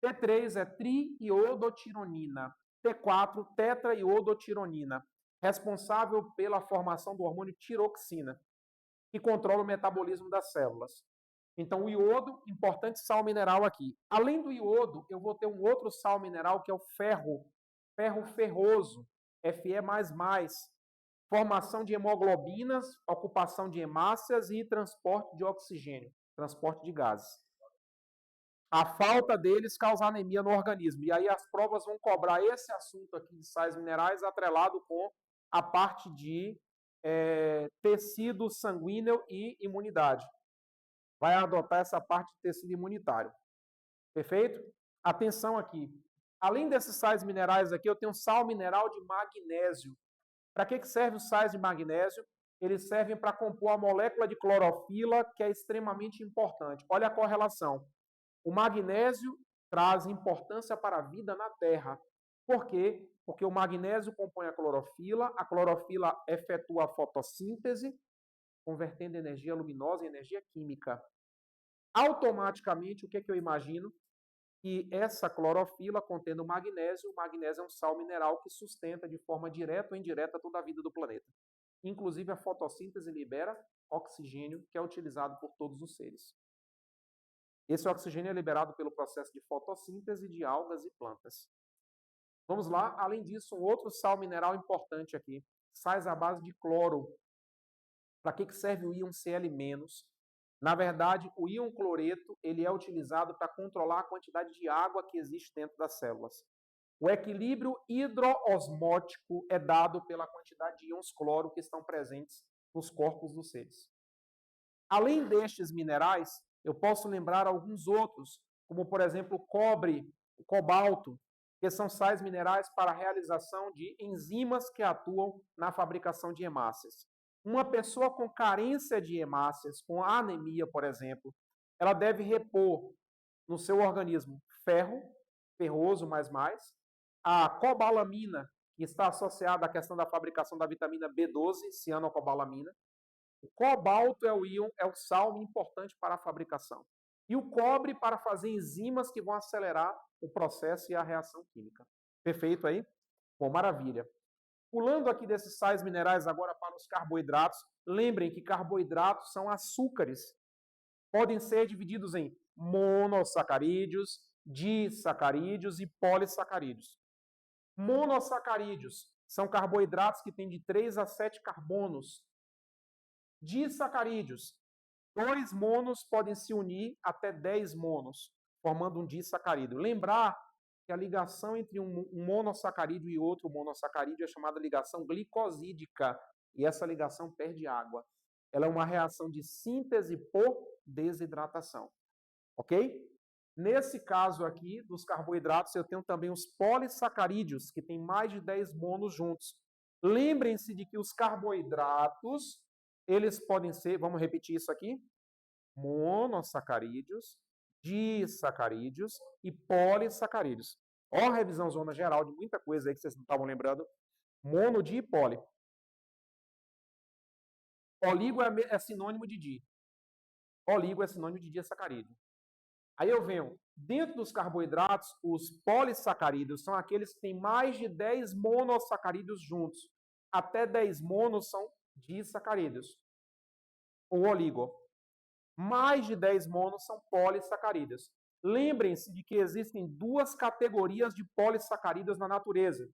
T3 é triiodotironina, T4 tetraiodotironina, responsável pela formação do hormônio tiroxina, que controla o metabolismo das células. Então, o iodo, importante sal mineral aqui. Além do iodo, eu vou ter um outro sal mineral que é o ferro, ferro ferroso, Fe++, formação de hemoglobinas, ocupação de hemácias e transporte de oxigênio, transporte de gases. A falta deles causa anemia no organismo. E aí as provas vão cobrar esse assunto aqui de sais minerais atrelado com a parte de tecido sanguíneo e imunidade. Vai adotar essa parte de tecido imunitário. Perfeito? Atenção aqui. Além desses sais minerais aqui, eu tenho um sal mineral de magnésio. Para que servem os sais de magnésio? Eles servem para compor a molécula de clorofila, que é extremamente importante. Olha a correlação. O magnésio traz importância para a vida na Terra. Por quê? Porque o magnésio compõe a clorofila efetua a fotossíntese, convertendo energia luminosa em energia química. Automaticamente, o que eu imagino? Que essa clorofila contendo o magnésio é um sal mineral que sustenta de forma direta ou indireta toda a vida do planeta. Inclusive, a fotossíntese libera oxigênio, que é utilizado por todos os seres. Esse oxigênio é liberado pelo processo de fotossíntese de algas e plantas. Vamos lá, além disso, um outro sal mineral importante aqui, sais à base de cloro. Para que serve o íon Cl-? Na verdade, o íon cloreto ele é utilizado para controlar a quantidade de água que existe dentro das células. O equilíbrio hidroosmótico é dado pela quantidade de íons cloro que estão presentes nos corpos dos seres. Além destes minerais, eu posso lembrar alguns outros, como, por exemplo, o cobre, o cobalto, que são sais minerais para a realização de enzimas que atuam na fabricação de hemácias. Uma pessoa com carência de hemácias, com anemia, por exemplo, ela deve repor no seu organismo ferro, ferroso a cobalamina, que está associada à questão da fabricação da vitamina B12, cianocobalamina. O cobalto é o sal importante para a fabricação. E o cobre para fazer enzimas que vão acelerar o processo e a reação química. Perfeito aí? Bom, maravilha. Pulando aqui desses sais minerais agora para os carboidratos, lembrem que carboidratos são açúcares. podem ser divididos em monossacarídeos, disacarídeos e polissacarídeos. Monossacarídeos são carboidratos que têm de 3 a 7 carbonos. Disacarídeos, 2 monos podem se unir até 10 monos, formando um disacarídeo. Lembrar que a ligação entre um monossacarídeo e outro monossacarídeo é chamada ligação glicosídica, e essa ligação perde água. Ela é uma reação de síntese por desidratação. Ok? Nesse caso aqui, dos carboidratos, eu tenho também os polissacarídeos, que tem mais de 10 monos juntos. Lembrem-se de que os carboidratos, eles podem ser, vamos repetir isso aqui, monossacarídeos, disacarídeos e polissacarídeos. Ó, a revisão zona geral de muita coisa aí que vocês não estavam lembrando. Mono, di e poli. Oligo é sinônimo de di. Oligo é sinônimo de disacarídeo. Aí eu venho, dentro dos carboidratos, os polissacarídeos são aqueles que têm mais de 10 monossacarídeos juntos. Até 10 monos são disacarídeos. O oligo. Mais de 10 monos são polissacarídeos. Lembrem-se de que existem duas categorias de polissacarídeos na natureza.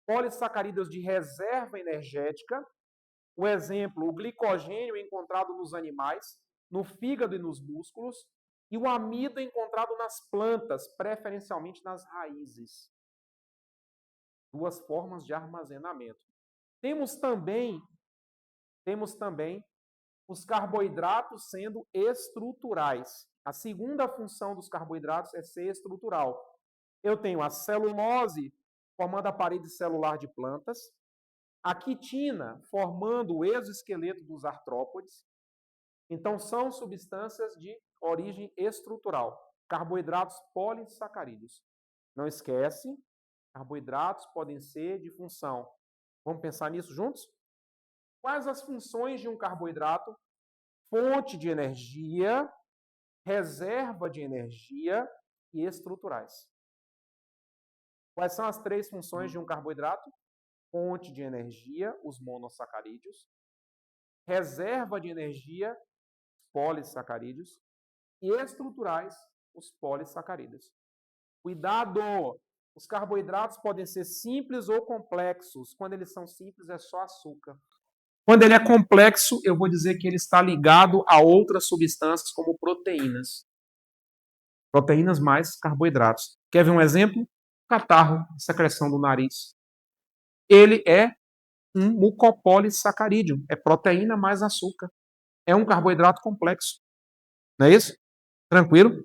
Polissacarídeos de reserva energética, o exemplo, o glicogênio encontrado nos animais, no fígado e nos músculos, e o amido encontrado nas plantas, preferencialmente nas raízes. Duas formas de armazenamento. Temos também os carboidratos sendo estruturais. A segunda função dos carboidratos é ser estrutural. Eu tenho a celulose formando a parede celular de plantas, a quitina formando o exoesqueleto dos artrópodes. Então, são substâncias de origem estrutural. Carboidratos polissacarídeos. Não esquece, carboidratos podem ser de função. Vamos pensar nisso juntos? Quais as funções de um carboidrato? Fonte de energia, reserva de energia e estruturais. Quais são as 3 funções de um carboidrato? Fonte de energia, os monossacarídeos. Reserva de energia, polissacarídeos. E estruturais, os polissacarídeos. Cuidado! Os carboidratos podem ser simples ou complexos. Quando eles são simples, é só açúcar. Quando ele é complexo, eu vou dizer que ele está ligado a outras substâncias, como proteínas. Proteínas mais carboidratos. Quer ver um exemplo? Catarro, secreção do nariz. Ele é um mucopolissacarídeo. É proteína mais açúcar. É um carboidrato complexo. Não é isso? Tranquilo?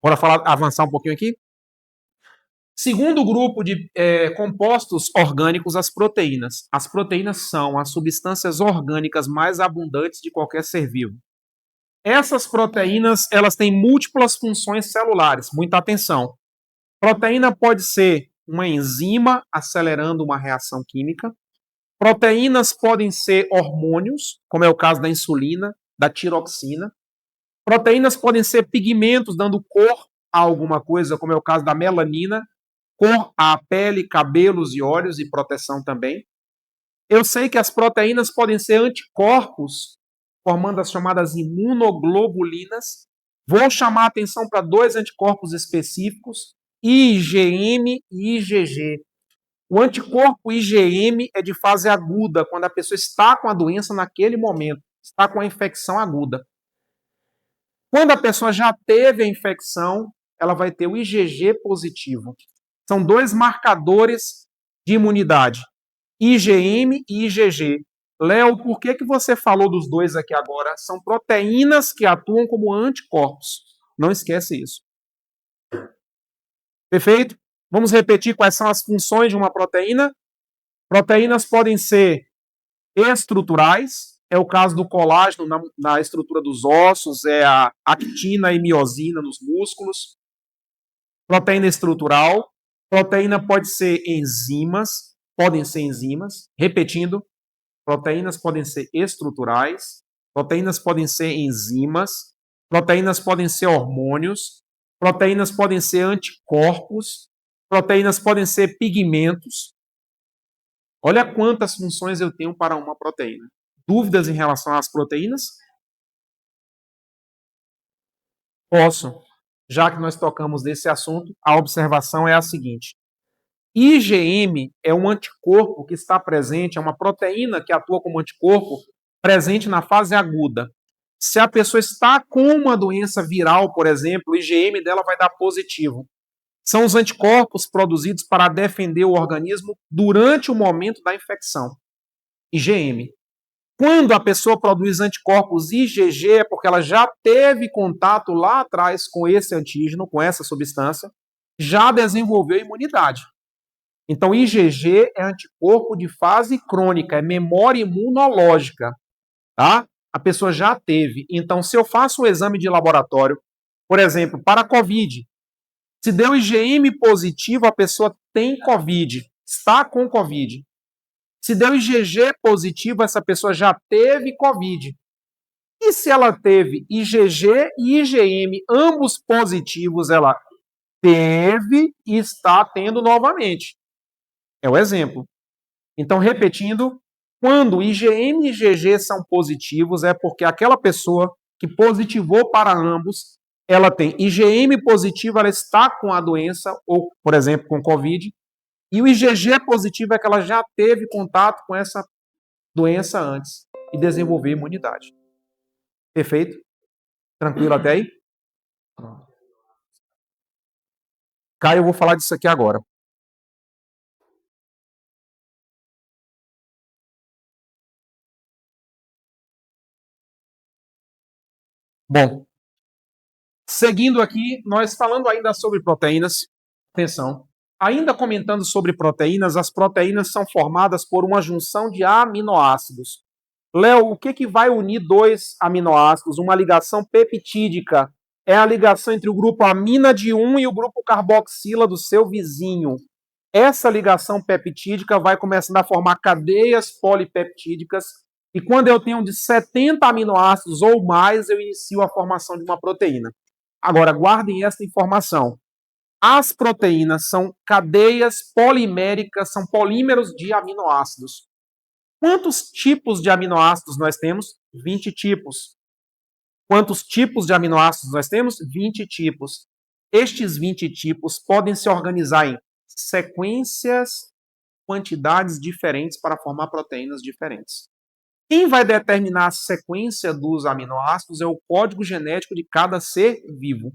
Bora avançar um pouquinho aqui? Segundo grupo de compostos orgânicos, as proteínas. As proteínas são as substâncias orgânicas mais abundantes de qualquer ser vivo. Essas proteínas, elas têm múltiplas funções celulares. Muita atenção. Proteína pode ser uma enzima acelerando uma reação química. Proteínas podem ser hormônios, como é o caso da insulina, da tiroxina. Proteínas podem ser pigmentos dando cor a alguma coisa, como é o caso da melanina, cor à pele, cabelos e olhos e proteção também. Eu sei que as proteínas podem ser anticorpos, formando as chamadas imunoglobulinas. Vou chamar a atenção para 2 anticorpos específicos, IgM e IgG. O anticorpo IgM é de fase aguda, quando a pessoa está com a doença naquele momento, está com a infecção aguda. Quando a pessoa já teve a infecção, ela vai ter o IgG positivo. São 2 marcadores de imunidade, IgM e IgG. Léo, por que você falou dos 2 aqui agora? São proteínas que atuam como anticorpos. Não esquece isso. Perfeito? Vamos repetir quais são as funções de uma proteína. Proteínas podem ser estruturais, é o caso do colágeno na estrutura dos ossos, é a actina e miosina nos músculos. Proteína estrutural. Proteína pode ser enzimas, podem ser enzimas. Repetindo, proteínas podem ser estruturais, proteínas podem ser enzimas, proteínas podem ser hormônios, proteínas podem ser anticorpos, proteínas podem ser pigmentos. Olha quantas funções eu tenho para uma proteína. Dúvidas em relação às proteínas? Posso. Já que nós tocamos nesse assunto, a observação é a seguinte: IgM é um anticorpo que está presente, é uma proteína que atua como anticorpo presente na fase aguda. Se a pessoa está com uma doença viral, por exemplo, o IgM dela vai dar positivo. São os anticorpos produzidos para defender o organismo durante o momento da infecção. IgM. Quando a pessoa produz anticorpos IgG, é porque ela já teve contato lá atrás com esse antígeno, com essa substância, já desenvolveu imunidade. Então, IgG é anticorpo de fase crônica, é memória imunológica, tá? A pessoa já teve. Então, se eu faço um exame de laboratório, por exemplo, para a COVID, se deu IgM positivo, a pessoa tem COVID, está com COVID. Se deu IgG positivo, essa pessoa já teve COVID. E se ela teve IgG e IgM, ambos positivos, ela teve e está tendo novamente. É o exemplo. Então, repetindo, quando IgM e IgG são positivos, é porque aquela pessoa que positivou para ambos, ela tem IgM positivo, ela está com a doença, ou, por exemplo, com COVID, e o IgG positivo é que ela já teve contato com essa doença antes e desenvolver imunidade. Perfeito? Tranquilo até aí? Caio, eu vou falar disso aqui agora. Bom, seguindo aqui, nós falando ainda sobre proteínas, atenção, ainda comentando sobre proteínas, as proteínas são formadas por uma junção de aminoácidos. Léo, o que vai unir dois aminoácidos? Uma ligação peptídica. É a ligação entre o grupo amina de um e o grupo carboxila do seu vizinho. Essa ligação peptídica vai começando a formar cadeias polipeptídicas e quando eu tenho de 70 aminoácidos ou mais, eu inicio a formação de uma proteína. Agora, guardem essa informação. As proteínas são cadeias poliméricas, são polímeros de aminoácidos. Quantos tipos de aminoácidos nós temos? 20 tipos. Quantos tipos de aminoácidos nós temos? 20 tipos. Estes 20 tipos podem se organizar em sequências, quantidades diferentes para formar proteínas diferentes. Quem vai determinar a sequência dos aminoácidos é o código genético de cada ser vivo.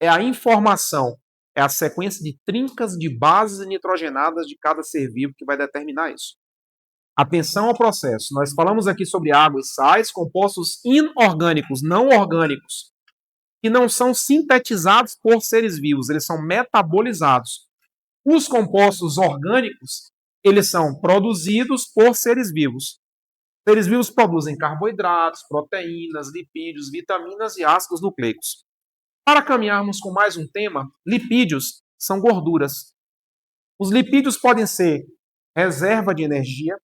É a informação, é a sequência de trincas de bases nitrogenadas de cada ser vivo que vai determinar isso. Atenção ao processo. Nós falamos aqui sobre água e sais, compostos inorgânicos, não orgânicos, que não são sintetizados por seres vivos, eles são metabolizados. Os compostos orgânicos, eles são produzidos por seres vivos. Seres vivos produzem carboidratos, proteínas, lipídios, vitaminas e ácidos nucleicos. Para caminharmos com mais um tema, lipídios são gorduras. Os lipídios podem ser reserva de energia,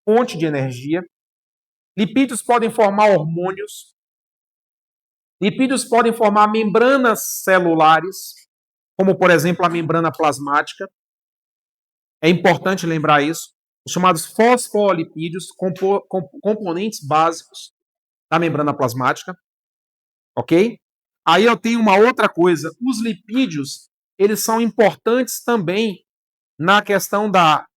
fonte de energia. Lipídios podem formar hormônios. Lipídios podem formar membranas celulares, como, por exemplo, a membrana plasmática. É importante lembrar isso. Os chamados fosfolipídios, componentes básicos da membrana plasmática. Ok? Aí eu tenho uma outra coisa. Os lipídios, eles são importantes também na questão da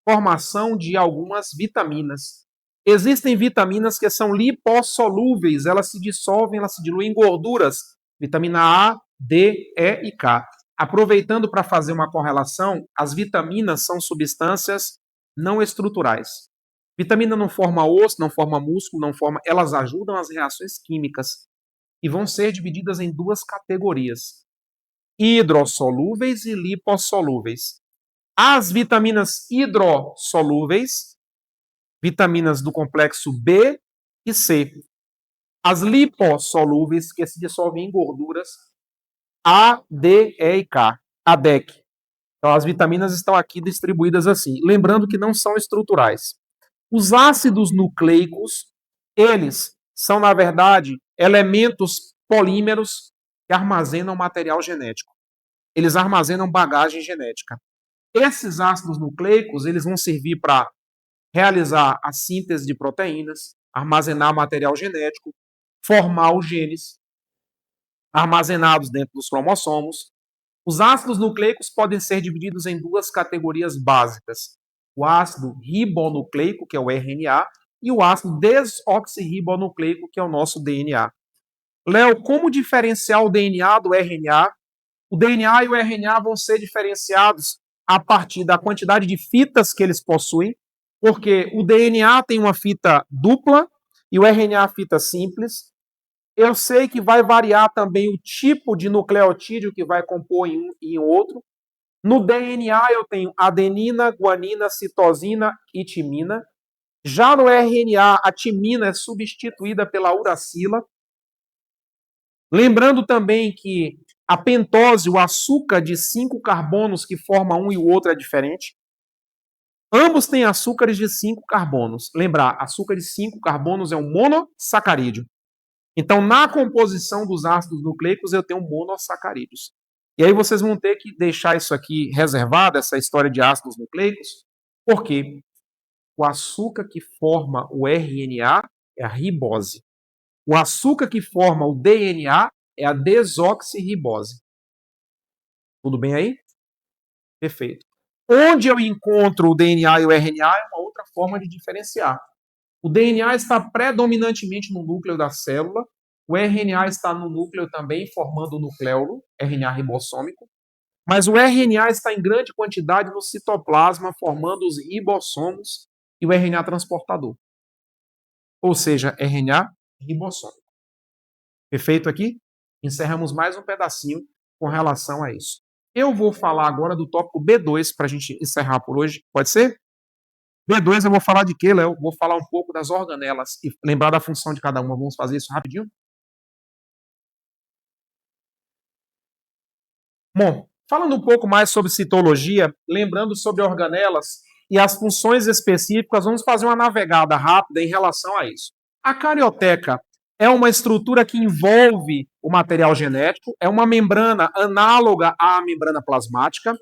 formação de algumas vitaminas. Existem vitaminas que são lipossolúveis, elas se dissolvem, elas se diluem em gorduras. Vitamina A, D, E e K. Aproveitando para fazer uma correlação, as vitaminas são substâncias não estruturais. Vitamina não forma osso, não forma músculo, não forma. Elas ajudam as reações químicas e vão ser divididas em duas categorias: hidrossolúveis e lipossolúveis. As vitaminas hidrossolúveis, vitaminas do complexo B e C. As lipossolúveis, que se dissolvem em gorduras, A, D, E e K. A, D, E, C. Então, as vitaminas estão aqui distribuídas assim. Lembrando que não são estruturais. Os ácidos nucleicos, eles são, na verdade, elementos polímeros que armazenam material genético. Eles armazenam bagagem genética. Esses ácidos nucleicos, eles vão servir para realizar a síntese de proteínas, armazenar material genético, formar os genes. armazenados dentro dos cromossomos. Os ácidos nucleicos podem ser divididos em duas categorias básicas: o ácido ribonucleico, que é o RNA, e o ácido desoxirribonucleico, que é o nosso DNA. Léo, como diferenciar o DNA do RNA? O DNA e o RNA vão ser diferenciados a partir da quantidade de fitas que eles possuem, porque o DNA tem uma fita dupla e o RNA fita simples. Eu sei que vai variar também o tipo de nucleotídeo que vai compor em um e em outro. No DNA eu tenho adenina, guanina, citosina e timina. Já no RNA, a timina é substituída pela uracila. Lembrando também que a pentose, o açúcar de 5 carbonos que forma um e o outro é diferente. Ambos têm açúcares de 5 carbonos. Lembrar, açúcar de 5 carbonos é um monossacarídeo. Então, na composição dos ácidos nucleicos, eu tenho monossacarídeos. E aí vocês vão ter que deixar isso aqui reservado, essa história de ácidos nucleicos, porque o açúcar que forma o RNA é a ribose. O açúcar que forma o DNA é a desoxirribose. Tudo bem aí? Perfeito. Onde eu encontro o DNA e o RNA é uma outra forma de diferenciar. O DNA está predominantemente no núcleo da célula, o RNA está no núcleo também, formando o nucleolo, RNA ribossômico, mas o RNA está em grande quantidade no citoplasma, formando os ribossomos e o RNA transportador. Ou seja, RNA ribossômico. Perfeito aqui? Encerramos mais um pedacinho com relação a isso. Eu vou falar agora do tópico B2 para a gente encerrar por hoje. Pode ser? B2 eu vou falar de quê, Léo? Vou falar um pouco das organelas e lembrar da função de cada uma. Vamos fazer isso rapidinho? Bom, falando um pouco mais sobre citologia, lembrando sobre organelas e as funções específicas, vamos fazer uma navegada rápida em relação a isso. A carioteca é uma estrutura que envolve o material genético, é uma membrana análoga à membrana plasmática.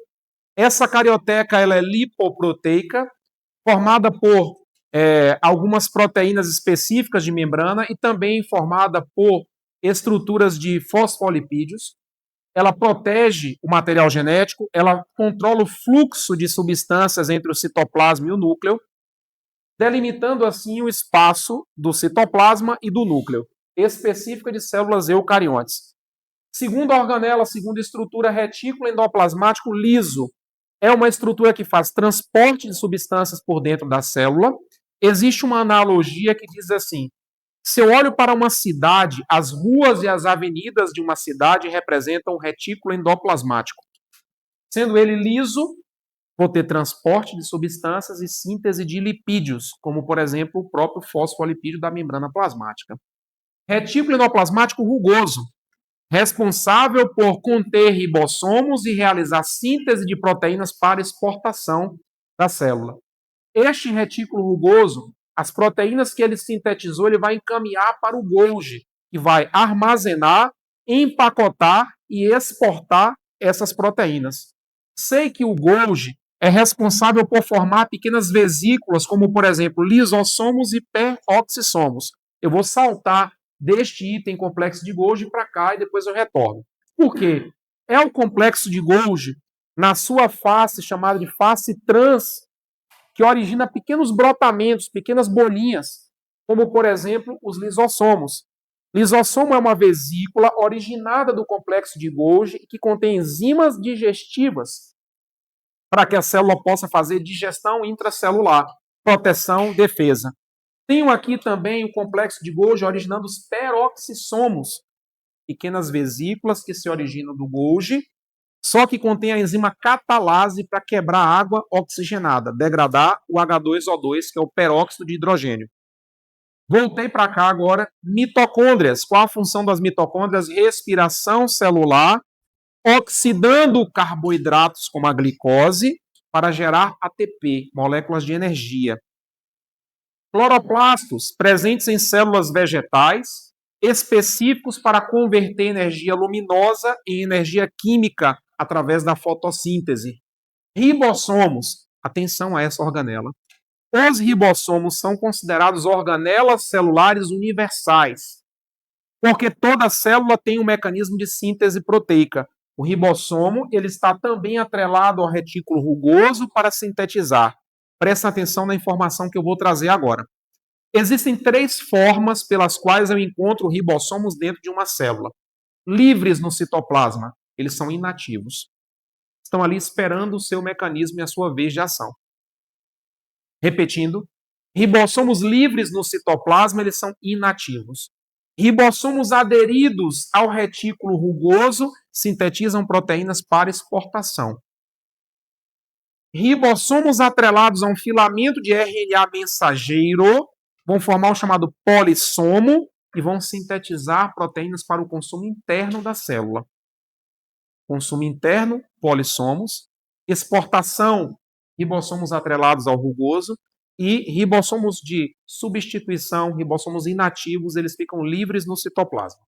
Essa carioteca ela é lipoproteica, formada por algumas proteínas específicas de membrana e também formada por estruturas de fosfolipídios. Ela protege o material genético, ela controla o fluxo de substâncias entre o citoplasma e o núcleo, delimitando assim o espaço do citoplasma e do núcleo, específica de células eucariontes. Segunda organela, segunda estrutura, retículo endoplasmático liso. É uma estrutura que faz transporte de substâncias por dentro da célula. Existe uma analogia que diz assim: se eu olho para uma cidade, as ruas e as avenidas de uma cidade representam um retículo endoplasmático. Sendo ele liso, vou ter transporte de substâncias e síntese de lipídios, como, por exemplo, o próprio fosfolipídio da membrana plasmática. Retículo endoplasmático rugoso, responsável por conter ribossomos e realizar síntese de proteínas para exportação da célula. Este retículo rugoso, as proteínas que ele sintetizou, ele vai encaminhar para o Golgi, que vai armazenar, empacotar e exportar essas proteínas. Sei que o Golgi é responsável por formar pequenas vesículas, como, por exemplo, lisossomos e peroxissomos. Eu vou saltar deste item complexo de Golgi para cá e depois eu retorno. Por quê? É o complexo de Golgi, na sua face, chamada de face trans, que origina pequenos brotamentos, pequenas bolinhas, como, por exemplo, os lisossomos. Lisossomo é uma vesícula originada do complexo de Golgi que contém enzimas digestivas para que a célula possa fazer digestão intracelular, proteção, defesa. Tenho aqui também o complexo de Golgi originando os peroxissomos, pequenas vesículas que se originam do Golgi, só que contém a enzima catalase para quebrar água oxigenada, degradar o H2O2, que é o peróxido de hidrogênio. Voltei para cá agora, mitocôndrias. Qual a função das mitocôndrias? Respiração celular, oxidando carboidratos como a glicose para gerar ATP, moléculas de energia. Cloroplastos, presentes em células vegetais, específicos para converter energia luminosa em energia química através da fotossíntese. Ribossomos, atenção a essa organela. Os ribossomos são considerados organelas celulares universais. Porque toda célula tem um mecanismo de síntese proteica. O ribossomo ele está também atrelado ao retículo rugoso para sintetizar. Presta atenção na informação que eu vou trazer agora. Existem três formas pelas quais eu encontro ribossomos dentro de uma célula. Livres no citoplasma, eles são inativos. Estão ali esperando o seu mecanismo e a sua vez de ação. Repetindo, ribossomos livres no citoplasma, eles são inativos. Ribossomos aderidos ao retículo rugoso sintetizam proteínas para exportação. Ribossomos atrelados a um filamento de RNA mensageiro vão formar o chamado polissomo e vão sintetizar proteínas para o consumo interno da célula. Consumo interno, polissomos. Exportação, ribossomos atrelados ao rugoso. E ribossomos de substituição, ribossomos inativos, eles ficam livres no citoplasma.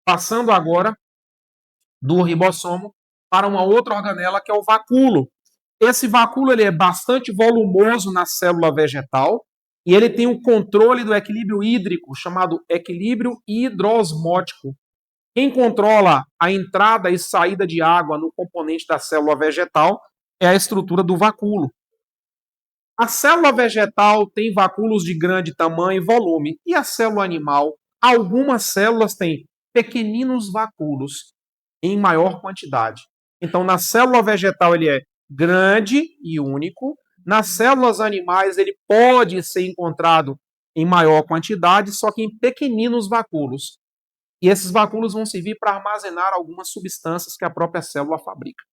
Passando agora do ribossomo para uma outra organela que é o vacúolo. Esse vacúolo ele é bastante volumoso na célula vegetal e ele tem um controle do equilíbrio hídrico, chamado equilíbrio hidrosmótico. Quem controla a entrada e saída de água no componente da célula vegetal é a estrutura do vacúolo. A célula vegetal tem vacúolos de grande tamanho e volume, e a célula animal, algumas células têm pequeninos vacúolos em maior quantidade. Então, na célula vegetal ele é grande e único, nas células animais ele pode ser encontrado em maior quantidade, só que em pequeninos vacúolos. E esses vacúolos vão servir para armazenar algumas substâncias que a própria célula fabrica.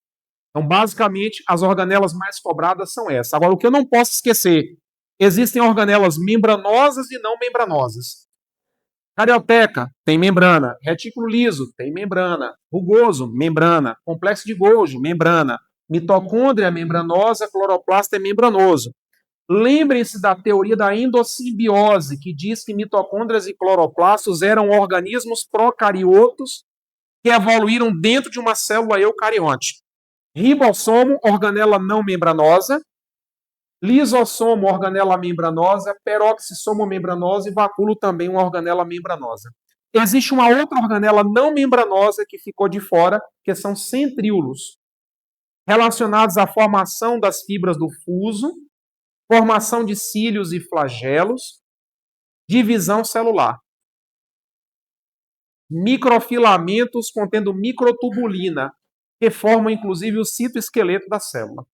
Então, basicamente, as organelas mais cobradas são essas. Agora, o que eu não posso esquecer, existem organelas membranosas e não membranosas. Carioteca tem membrana, retículo liso tem membrana, rugoso, membrana, complexo de Golgi, membrana, mitocôndria membranosa, cloroplasto é membranoso. Lembrem-se da teoria da endossimbiose, que diz que mitocôndrias e cloroplastos eram organismos procariotos que evoluíram dentro de uma célula eucarionte. Ribossomo, organela não membranosa. Lisossomo, organela membranosa. Peroxissomo membranosa e vacúolo também uma organela membranosa. Existe uma outra organela não membranosa que ficou de fora, que são centríolos, relacionados à formação das fibras do fuso, formação de cílios e flagelos, divisão celular. Microfilamentos contendo microtubulina, que formam inclusive o citoesqueleto da célula.